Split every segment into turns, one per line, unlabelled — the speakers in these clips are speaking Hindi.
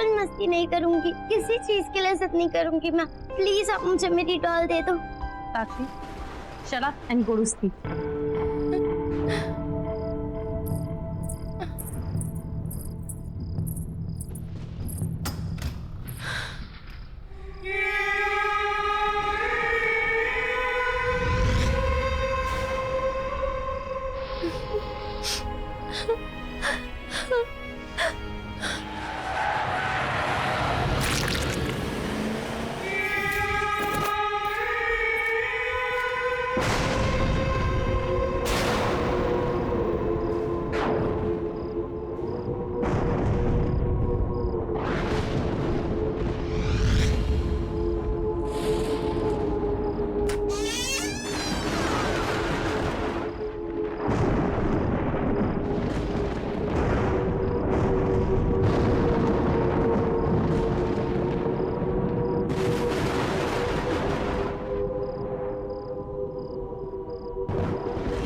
बिल्कुल मस्ती नहीं करूंगी, किसी चीज के लिए जिद नहीं करूंगी मैं। प्लीज आप मुझे मेरी डॉल दे दो।
साक्षी, shut up and go to sleep.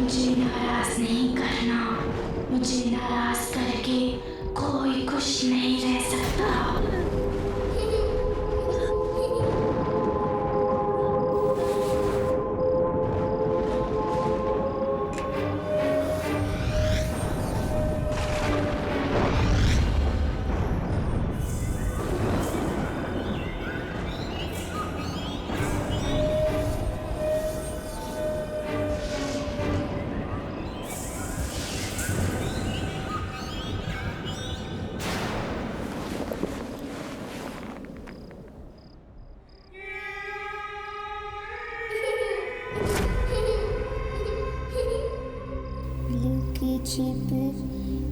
मुझे नाराज नहीं करना, मुझे नाराज करके कोई खुश नहीं रह सकता।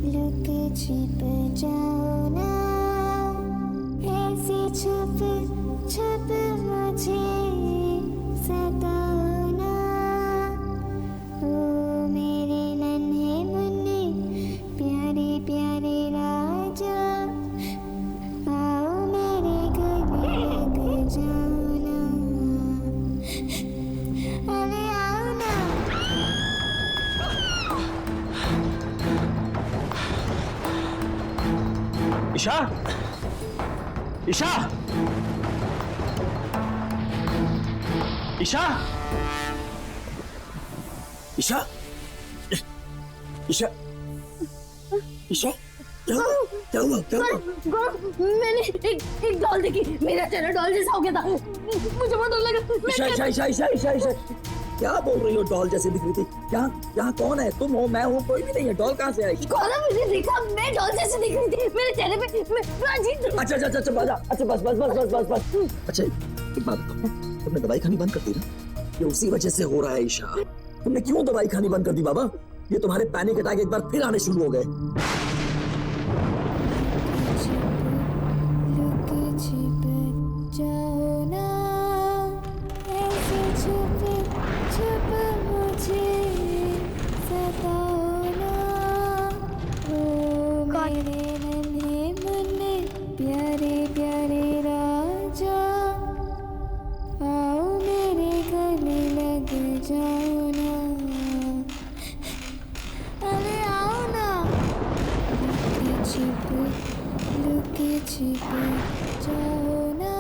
लुक छिप जाओ ना, ऐसे छुप छुप मुझे सताओ ना। ओ मेरे नन्हे मुन्ने प्यारे प्यारे राजा, आओ मेरे गले लग जाओ ना, अरे आओ ना।
ईशा, ईशा, ईशा, ईशा, ईशा, ईशा, क्या हुआ? क्या हुआ? क्या हुआ?
मैंने एक डॉल देखी, मेरा चेहरा डॉल जैसा हो गया था, मुझे बहुत डर लगा।
ईशा, ईशा, ईशा, ईशा, ईशा, ईशा, क्या बोल रही हो? डॉल जैसी दिख रही थी। यहाँ कौन है? तुम हो, मैं हूँ, कोई भी नहीं है। डॉल कहाँ से आई?
कौन मुझे देखा, मैं डॉल जैसी दिख रही थी, मेरे चेहरे पे
अच्छा, बस। अच्छा, एक बात बताओ, तुमने दवाई खानी बंद कर दी ना? ये उसी वजह से हो रहा है ईशा। तुमने क्यों दवाई खानी बंद कर दी बाबा? ये तुम्हारे पैनिक अटैक एक बार फिर आने शुरू हो गए।
प्यारे प्यारे राजा, आओ मेरे गले लग जाओ ना, अरे आओ ना। लुक छिप जाओ ना।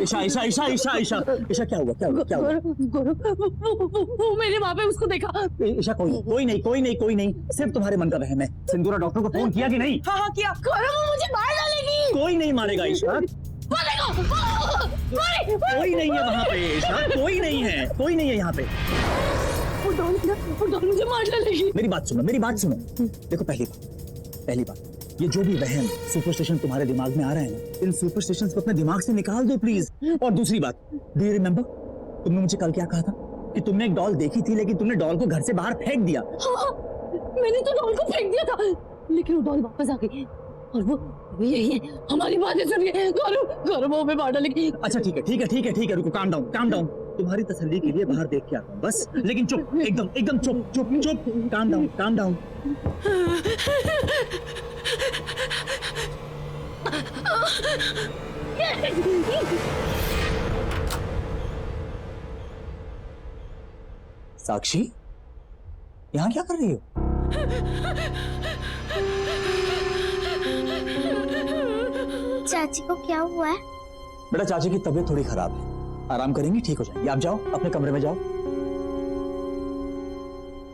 ईशा, ईशा, ईशा, ईशा, ईशा, ईशा, क्या हुआ? क्या हुआ? क्या हुआ?
वो मेरे वहाँ पे उसको देखा।
ईशा, कोई नहीं, सिर्फ तुम्हारे मन का वहम है। सिंदूरा डॉक्टर को फोन किया कि नहीं?
हाँ किया। वो मुझे मार डालेगी।
कोई नहीं मारेगा ईशा। कोई नहीं है वहाँ पे ईशा, कोई नहीं है यहाँ पे।
वो डॉल मुझे मार डालेगी।
मेरी बात सुनो। देखो, पहली बात, ये जो भी वहम सुपरस्टिशन तुम्हारे दिमाग में आ रहा है ना, इन सुपरस्टिशंस को अपने दिमाग से निकाल दो प्लीज। और दूसरी बात, डू यू रिमेम्बर तुमने मुझे कल क्या कहा था कि तुमने एक डॉल देखी थी, लेकिन तुमने डॉल को घर से बाहर फेंक दिया।
हाँ, मैंने तो डॉल को फेंक दिया था, लेकिन वो डॉल वापस आ गई और वो यही है। हमारी बातें सुनिए, गौरव वो हमें मार डालेगी।
अच्छा, ठीक है, रुको, काम डाउन। तुम्हारी तसल्ली के लिए बाहर देख के आता हूँ बस, लेकिन चुप, एकदम चुप, काम डाउन। यहाँ क्या कर रही हो?
चाची को क्या हुआ है?
बेटा चाची की तबीयत थोड़ी खराब है, आराम करेंगी ठीक हो जाएगी। आप जाओ अपने कमरे में जाओ।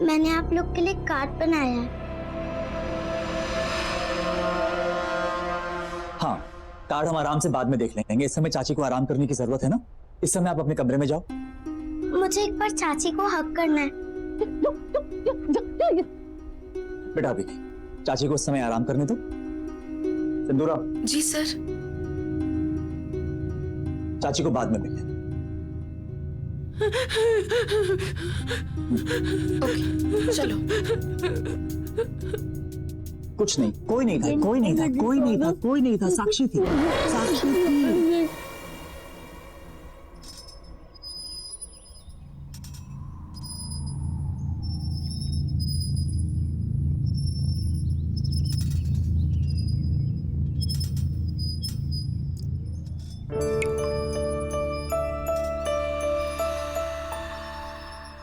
मैंने आप लोग के लिए कार्ड बनाया है।
हाँ, कार्ड हम आराम से बाद में देख लेंगे, इस समय चाची को आराम करने की जरूरत है ना। इस समय आप अपने कमरे में जाओ।
मुझे एक बार चाची को हक करना है।
बेटा अभी नहीं, चाची को उस समय आराम करने दो। सिंदूरा,
जी सर।
चाची को बाद में मिल लेना।
ओके चलो।
कुछ नहीं, कोई नहीं था, कोई नहीं था, कोई नहीं था, कोई नहीं था। साक्षी थी, साक्षी थी।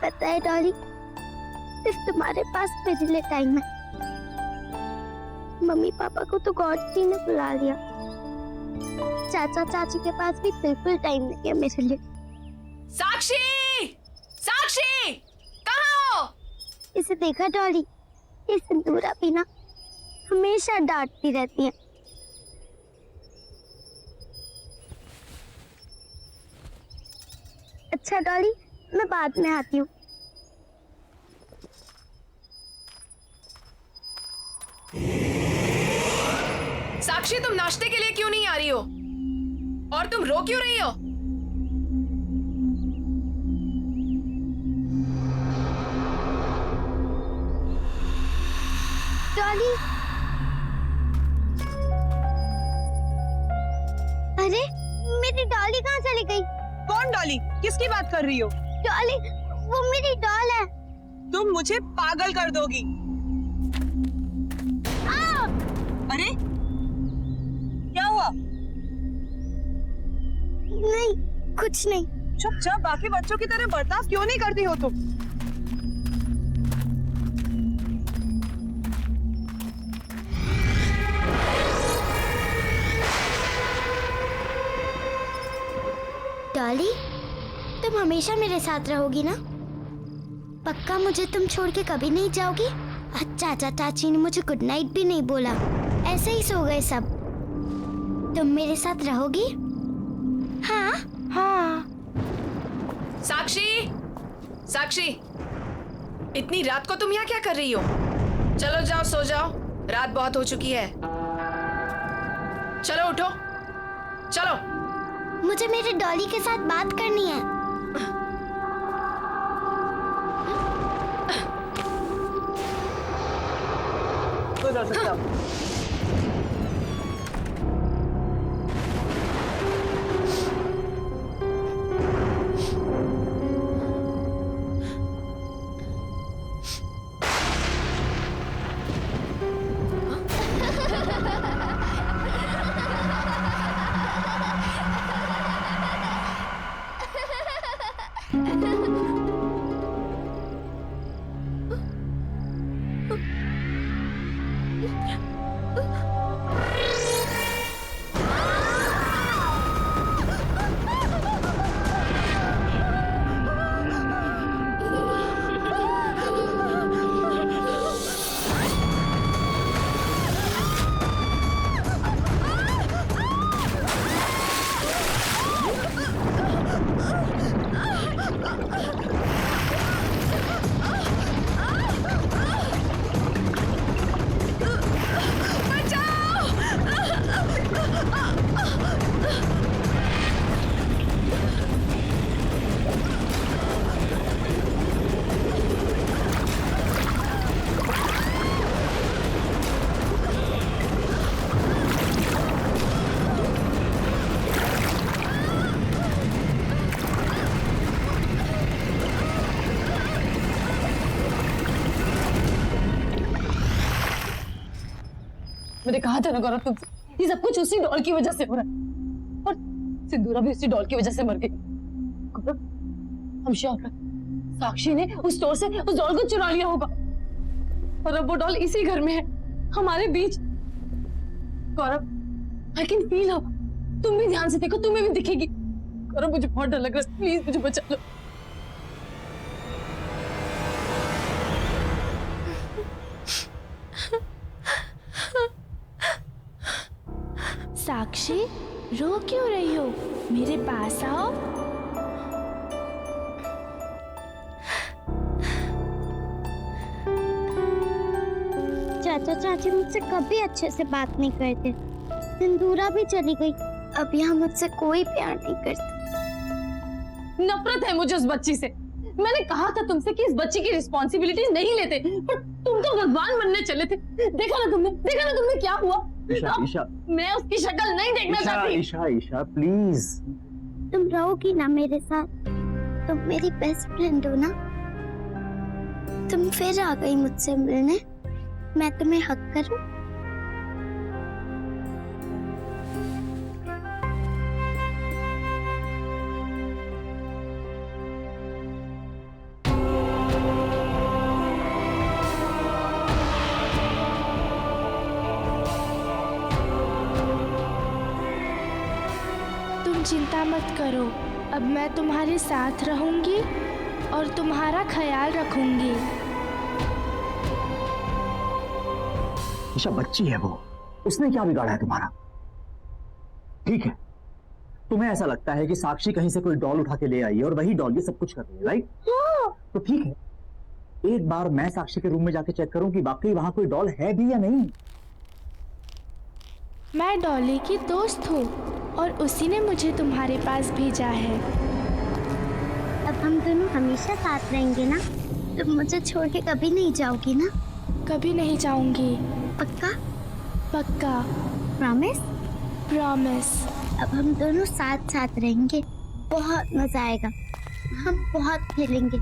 पता है डॉली, सिर्फ तुम्हारे पास मेरे लिए टाइम है। मम्मी पापा को तो गॉड जी ने बुला लिया, चाचा चाची के पास भी बिल्कुल टाइम नहीं है मेरे लिए।
साक्षी, साक्षी, कहाँ हो?
इसे देखा डॉली, ये सिंदूरा भी ना हमेशा डांटती रहती है। अच्छा डॉली, मैं बाद में आती हूँ।
साक्षी, तुम नाश्ते के लिए क्यों नहीं आ रही हो? और तुम रो क्यों रही हो?
डॉली, अरे मेरी डॉली कहाँ चली गई?
कौन डॉली? किसकी बात कर रही हो?
डॉली, वो मेरी डॉल है।
तुम मुझे पागल कर दोगी। अरे क्या हुआ?
नहीं, कुछ नहीं।
चुपचाप बाकी बच्चों की तरह बर्ताव क्यों नहीं करती हो तुम?
डॉली, तुम हमेशा मेरे साथ रहोगी ना? पक्का मुझे तुम छोड़ के कभी नहीं जाओगी? चाचा चाची ने मुझे गुड नाइट भी नहीं बोला, ऐसे ही सो गए सब। तुम मेरे साथ रहोगी? हाँ हाँ।
साक्षी, साक्षी, इतनी रात को तुम यहाँ क्या कर रही हो? चलो जाओ, सो जाओ, रात बहुत हो चुकी है। चलो उठो, चलो।
मुझे मेरे डॉली के साथ बात करनी है।
तो जा सकते हो।
मैंने कहा था ना गौरव तुमसे, ये सब कुछ उसी डॉल की वजह से हो रहा है, और सिंदूरा भी उसी डॉल की वजह से मर गई। गौरव, हम श्योर हैं साक्षी ने उस स्टोर से उस डॉल को चुरा लिया होगा। और अब वो डॉल इसी घर में है, हमारे बीच। गौरव, आई कैन फील हर। तुम भी ध्यान से देखो, तुम्हें भी दिखेगी। गौरव, मुझे बहुत डर लग रहा है, प्लीज मुझे बचा लो।
साक्षी, रो क्यों रही हो? मेरे पास आओ।
चाचा चाची मुझसे कभी अच्छे से बात नहीं करते। सिंदूरा भी चली गई, अब यहाँ मुझसे कोई प्यार नहीं करता।
नफरत है मुझे उस बच्ची से। मैंने कहा था तुमसे कि इस बच्ची की रिस्पॉन्सिबिलिटी नहीं लेते, पर तुम तो भगवान बनने चले थे। देखा ना तुमने क्या हुआ?
ईशा, ईशा,
मैं उसकी शक्ल नहीं देखना चाहती।
ईशा, ईशा, प्लीज।
तुम रहोगी ना मेरे साथ? तुम मेरी बेस्ट फ्रेंड हो ना? तुम फिर आ गई मुझसे मिलने, मैं तुम्हें हक करूं?
तुम चिंता मत करो, अब मैं तुम्हारे साथ रहूंगी और तुम्हारा ख्याल रखूंगी।
ईशा, बच्ची है वो, उसने क्या बिगाड़ा है तुम्हारा? ठीक है, तुम्हें ऐसा लगता है कि साक्षी कहीं से कोई डॉल उठा के ले आई है और वही डॉल ये सब कुछ कर रही है, राइट? तो ठीक है, एक बार मैं साक्षी के रूम में जाके चेक करूं कि वाकई वहां कोई डॉल है भी या नहीं।
मैं डॉली की दोस्त हूँ और उसी ने मुझे तुम्हारे पास भेजा है।
अब हम दोनों हमेशा साथ रहेंगे ना? तुम मुझे छोड़ के कभी नहीं जाओगी ना?
कभी नहीं जाऊंगी।
पक्का?
पक्का।
प्रॉमिस?
प्रॉमिस।
अब हम दोनों साथ साथ रहेंगे, बहुत मजा आएगा। हम बहुत खेलेंगे,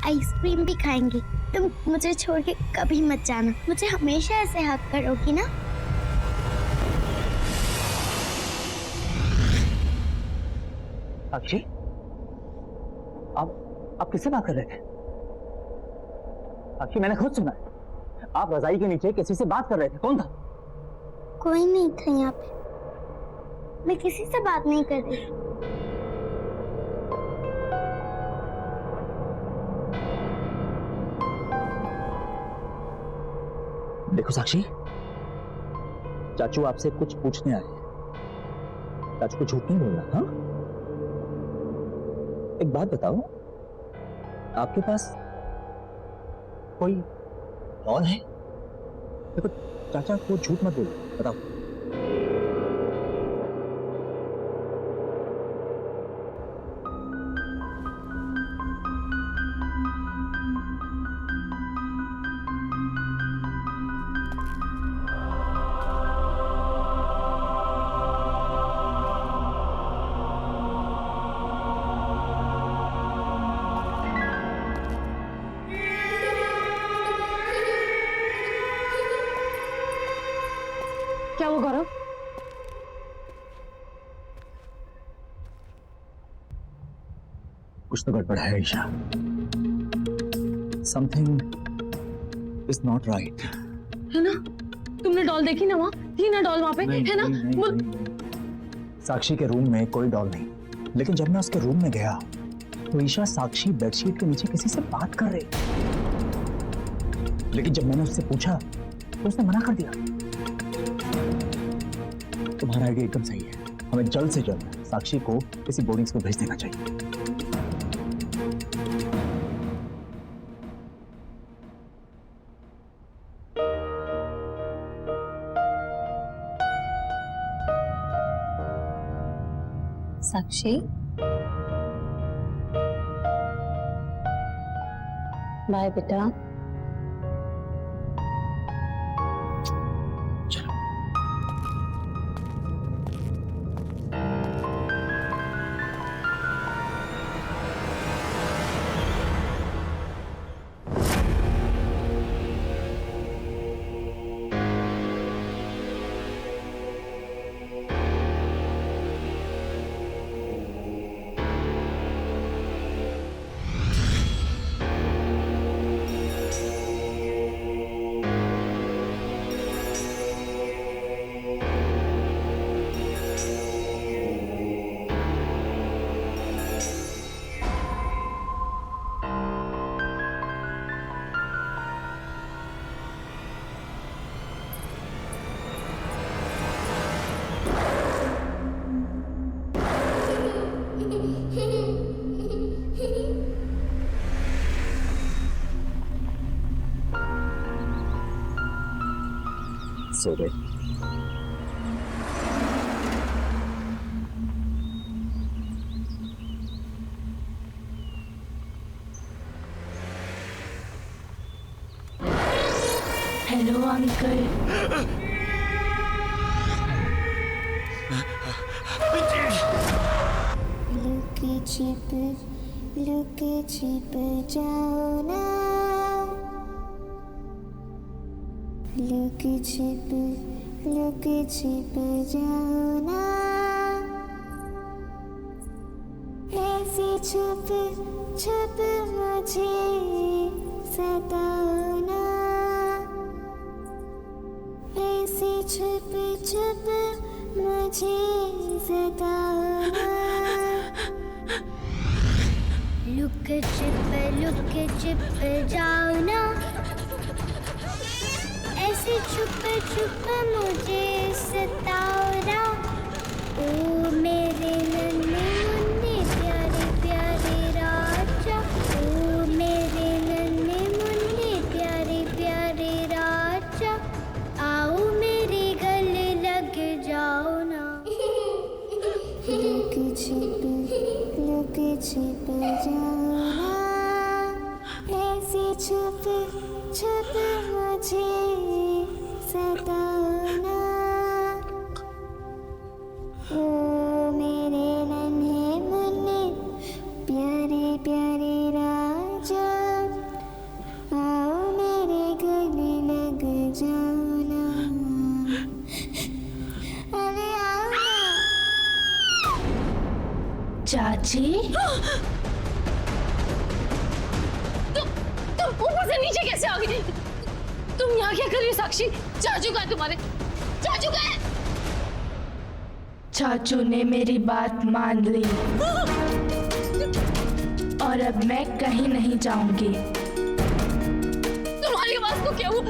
आइसक्रीम भी खाएंगे। तुम मुझे छोड़ के कभी मत जाना, मुझे हमेशा ऐसे हक करोगी ना?
साक्षी, आप किससे बात कर रहे थे? साक्षी, मैंने खुद सुना है, आप रजाई के नीचे किसी से बात कर रहे थे। कौन था?
कोई नहीं था यहाँ पे, मैं किसी से बात नहीं कर रही।
देखो साक्षी, चाचू आपसे कुछ पूछने आए हैं। चाचू को झूठ नहीं बोलना, हाँ? एक बात बताओ, आपके पास कोई डॉल है? देखो, चाचा को झूठ मत बोलो, बताओ।
क्या हुआ गौरव?
कुछ तो गड़बड़ है Isha. Something is not right.
है ना? तुमने डॉल देखी ना? वहाँ थी ना डॉल, वहाँ पे है ना?
साक्षी के रूम में कोई डॉल नहीं, लेकिन जब मैं उसके रूम में गया तो ईशा साक्षी बेडशीट के नीचे किसी से बात कर रही। लेकिन जब मैंने उससे पूछा तो उसने मना कर दिया। तुम्हारा आइडिया एकदम सही है, हमें जल्द से जल्द साक्षी को किसी बोर्डिंग स्कूल भेज देना चाहिए।
साक्षी, बाय बेटा।
सो गए।
Hello uncle.
लुके छिप जाओ ना, लुके छिप जाओ ना, ऐसे छुप छुप मुझे सताओ ना, ऐसे छुप छुप मुझे सताओ ना।
लुक छिप जाओ ना, ऐसे छुप छुप मुझे सताओ ना। ओ मेरे नन्हे मुन्ने प्यारे प्यारे राजा, ओ मेरे नन्हे मुन्ने प्यारे प्यारे राजा, आओ मेरे गले लग जाओ ना।
लुक छिप जाओ ना, ऐसे छुप छुप मुझे सताओ ना। ओ मेरे नन्हे मुन्ने प्यारे प्यारे राजा, आओ मेरे गले लग जाओ ना। अरे आओ ना।
चाची,
तुम ऊपर से नीचे कैसे आ गई? तुम यहाँ क्या कर रही हो साक्षी? चाचू कहाँ है तुम्हारे? चाचू कहाँ है?
चाचू ने मेरी बात मान ली और अब मैं कहीं नहीं जाऊंगी।
तुम्हारी आवाज को क्या हुआ?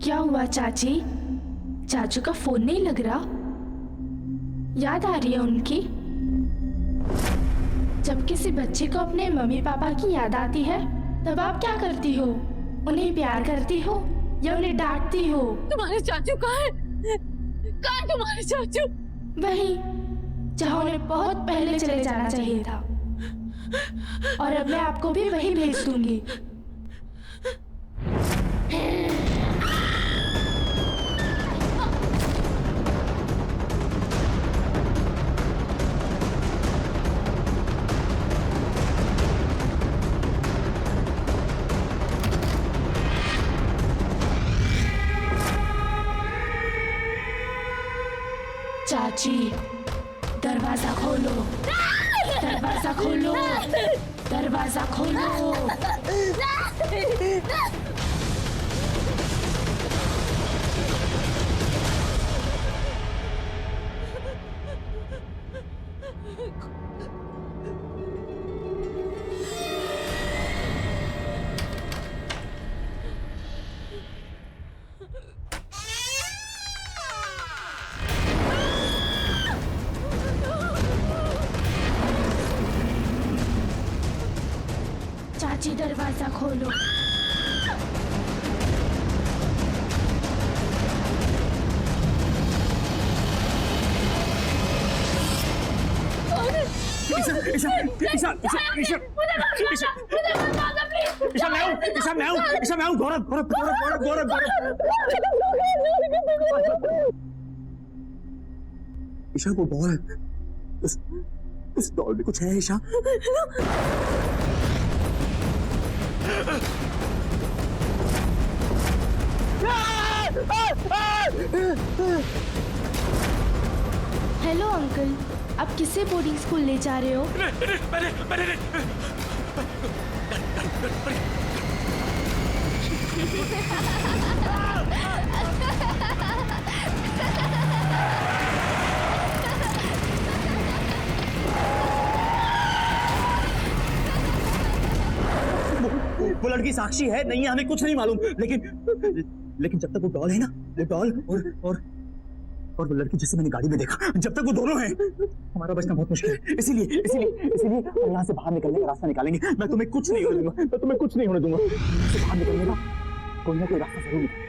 क्या हुआ चाची? चाचू का फोन नहीं लग रहा? याद आ रही है उनकी? जब किसी बच्चे को अपने मम्मी पापा की याद आती है तब आप क्या करती हो? उन्हें प्यार करती हो या उन्हें डांटती हो?
तुम्हारे चाचू कहाँ है? कहाँ है तुम्हारे चाचू?
वही जहाँ उन्हें बहुत पहले चले जाना चाहिए था। और अब मैं आपको भी वही भेज दूंगी। चाची, दरवाजा खोलो, दरवाजा खोलो, दरवाजा खोलो। चाची, दरवाजा खोलो।
ईशा वो डॉल है, उस डॉल में कुछ है ईशा।
हेलो अंकल, आप किसे बोर्डिंग स्कूल ले जा रहे हो?
लड़की साक्षी है नहीं है हमें कुछ नहीं मालूम, लेकिन जब तक वो डॉल है ना, वो डॉल और वो लड़की जिसे मैंने गाड़ी में देखा, जब तक वो दोनों हैं हमारा बचना बहुत मुश्किल है। इसीलिए हम यहाँ से बाहर निकलने का रास्ता निकालेंगे। मैं तुम्हें कुछ नहीं होने दूंगा, मैं तुम्हें कुछ नहीं होने दूंगा। बाहर निकलने का कोई ना कोई रास्ता जरूर निकालेंगे।